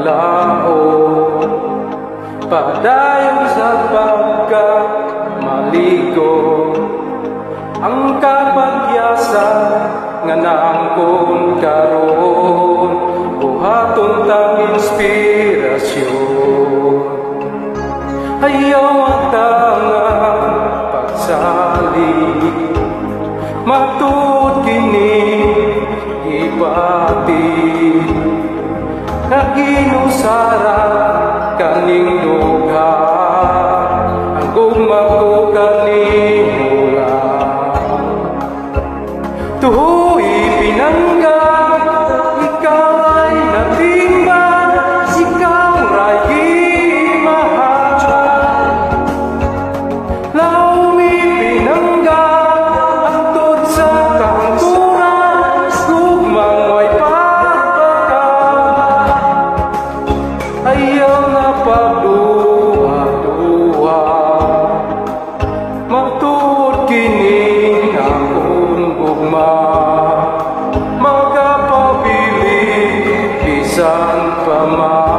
laon, padayon sa pagkamaligo. Ang kapagyasan nga naangkon karon, buhaton tang inspirasyon. Ayaw ang tangang pagsalig, matud kini ipatid, naginusara kaning lugar, ang gumako kaning mula. Tuhoy pinangga, ikaw ay natimba, ikaw ay gimahal. Laumi pinangga, antod sa kaangkuran, gugmang may pagpaka. Ayaw na pagduha-duha, matud kining akong gugma, magapabili bisan pa man.